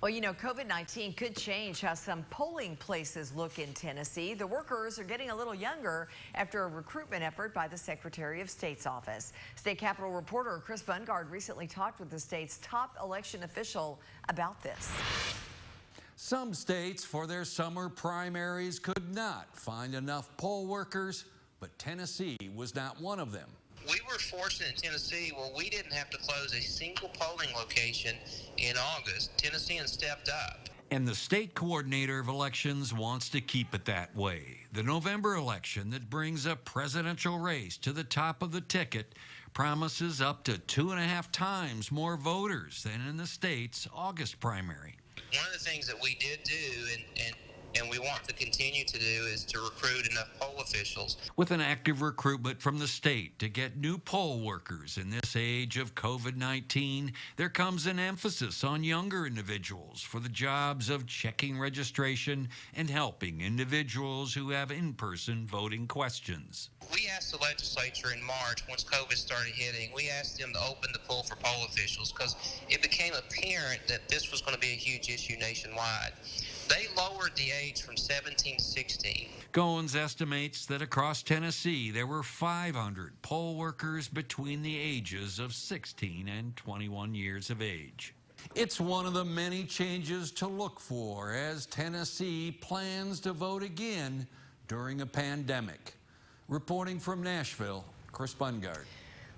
Well, you know, COVID-19 could change how some polling places look in Tennessee. The workers are getting a little younger after a recruitment effort by the Secretary of State's office. State Capitol reporter Chris Bungard recently talked with the state's top election official about this. Some states, for their summer primaries, could not find enough poll workers, but Tennessee was not one of them. We were fortunate in Tennessee where we didn't have to close a single polling location in August. Tennesseans stepped up. And the state coordinator of elections wants to keep it that way. The November election that brings a presidential race to the top of the ticket promises up to 2.5 times more voters than in the state's August primary. One of the things that we did do and we want to continue to do is to recruit enough poll officials. With an active recruitment from the state to get new poll workers in this age of COVID-19, there comes an emphasis on younger individuals for the jobs of checking registration and helping individuals who have in-person voting questions. We asked the legislature in March, once COVID started hitting, we asked them to open the poll for poll officials because it became apparent that this was going to be a huge issue nationwide. They lowered the age from 17 to 16. Goins estimates that across Tennessee there were 500 poll workers between the ages of 16 and 21 years of age. It's one of the many changes to look for as Tennessee plans to vote again during a pandemic. Reporting from Nashville, Chris Bungard.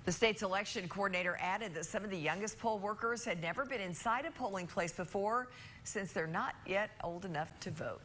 The state's election coordinator added that some of the youngest poll workers had never been inside a polling place before since they're not yet old enough to vote.